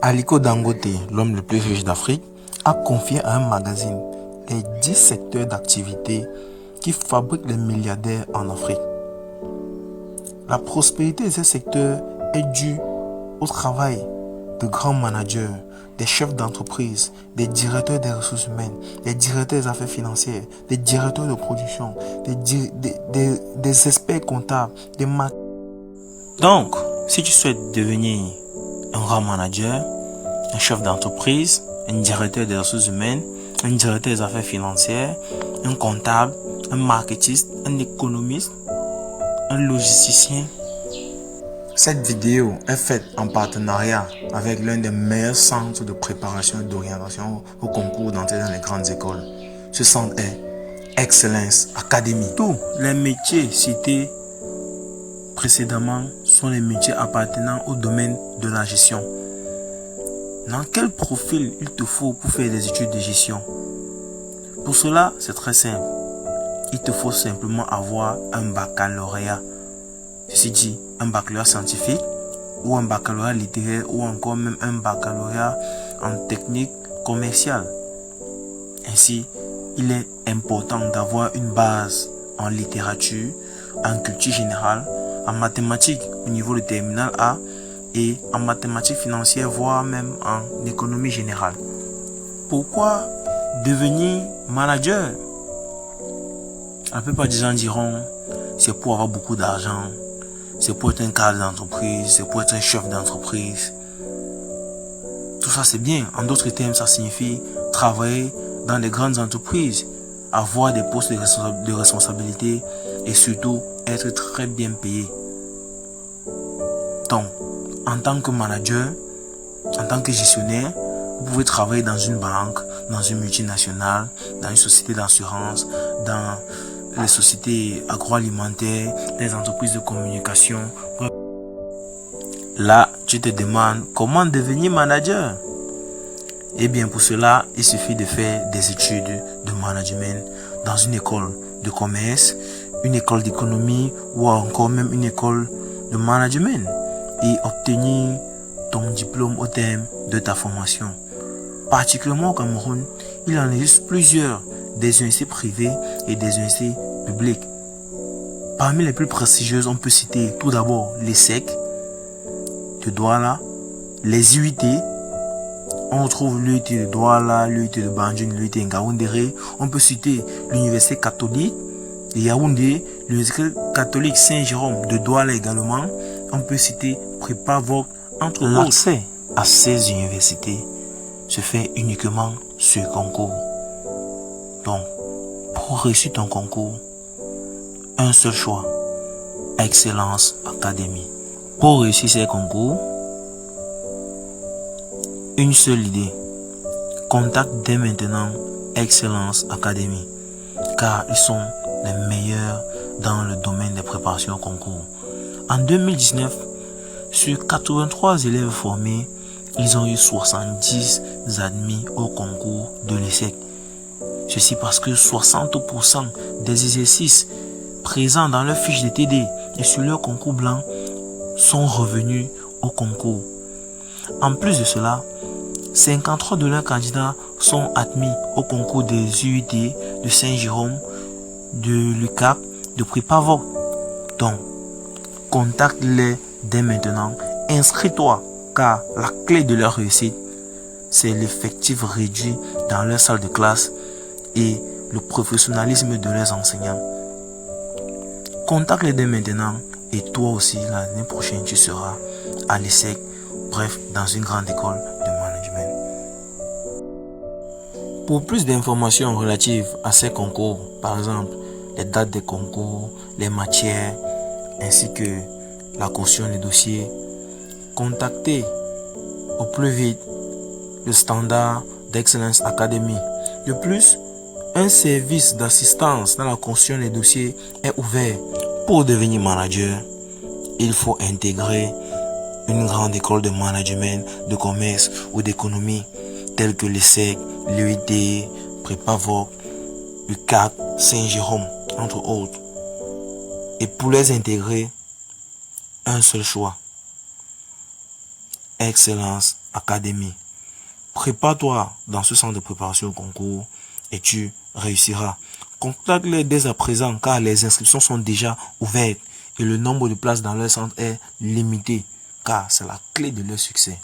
Aliko Dangote, l'homme le plus riche d'Afrique, a confié à un magazine les 10 secteurs d'activité qui fabriquent les milliardaires en Afrique. La prospérité de ces secteurs est due au travail de grands managers, des chefs d'entreprise, des directeurs des ressources humaines, des directeurs des affaires financières, des directeurs de production, des experts comptables, des marques. Donc, si tu souhaites devenir un grand manager, un chef d'entreprise, un directeur des ressources humaines, un directeur des affaires financières, un comptable, un marketiste, un économiste, un logisticien. Cette vidéo est faite en partenariat avec l'un des meilleurs centres de préparation et d'orientation au concours d'entrée dans les grandes écoles. Ce centre est Excellence Academy. Tous les métiers cités précédemment sont les métiers appartenant au domaine de la gestion. Dans quel profil il te faut pour faire des études de gestion? Pour cela, c'est très simple. Il te faut simplement avoir un baccalauréat. Ceci dit, un baccalauréat scientifique ou un baccalauréat littéraire ou encore même un baccalauréat en technique commerciale. Ainsi, il est important d'avoir une base en littérature, en culture générale, en mathématiques au niveau de terminal A et en mathématiques financières, voire même en économie générale. Pourquoi devenir manager? La plupart des gens diront, c'est pour avoir beaucoup d'argent, c'est pour être un cadre d'entreprise, c'est pour être un chef d'entreprise. Tout ça c'est bien. En d'autres termes, ça signifie travailler dans des grandes entreprises, avoir des postes de responsabilité et surtout être très bien payé. Donc, en tant que manager, en tant que gestionnaire, vous pouvez travailler dans une banque, dans une multinationale, dans une société d'assurance, dans les sociétés agroalimentaires, les entreprises de communication. Là, tu te demandes comment devenir manager. Eh bien, pour cela, il suffit de faire des études de management dans une école de commerce, une école d'économie ou encore même une école de management et obtenir ton diplôme au terme de ta formation. Particulièrement au Cameroun, il en existe plusieurs, des universités privées et des universités publiques. Parmi les plus prestigieuses, on peut citer tout d'abord l'ESSEC de Douala, les UIT. On retrouve l'UIT de Douala, l'UIT de Banjul, l'UIT de Ngaoundéré. On peut citer l'Université catholique de Yaoundé, l'Université catholique Saint-Jérôme de Douala également. On peut citer Prépa-Voc, entre autres. L'accès à ces universités se fait uniquement sur concours. Donc, pour réussir ton concours, un seul choix, Excellence Academy. Pour réussir ces concours, une seule idée, contacte dès maintenant Excellence Academy, car ils sont les meilleurs dans le domaine des préparations au concours. En 2019, sur 83 élèves formés, ils ont eu 70 admis au concours de l'ESSEC. Ceci parce que 60% des exercices présents dans leur fiche de TD et sur leur concours blanc sont revenus au concours. En plus de cela, 53 de leurs candidats sont admis au concours des UIT de Saint-Jérôme, de l'UCAP, de Prépa-Voc. Donc, contacte-les dès maintenant, inscris-toi, car la clé de leur réussite, c'est l'effectif réduit dans leur salle de classe et le professionnalisme de leurs enseignants. Contacte-les dès maintenant et toi aussi, l'année prochaine, tu seras à l'ESSEC, bref, dans une grande école de management. Pour plus d'informations relatives à ces concours, par exemple, les dates des concours, les matières, ainsi que la caution des dossiers, contactez au plus vite le standard d'Excellence Academy. De plus, un service d'assistance dans la caution des dossiers est ouvert. Pour devenir manager, il faut intégrer une grande école de management, de commerce ou d'économie telles que l'ESSEC, l'UIT, Prépa-Voc, l'UCAP, Saint-Jérôme, entre autres. Et pour les intégrer, un seul choix, Excellence Academy. Prépare-toi dans ce centre de préparation au concours et tu réussiras. Contacte-les dès à présent car les inscriptions sont déjà ouvertes et le nombre de places dans leur centre est limité car c'est la clé de leur succès.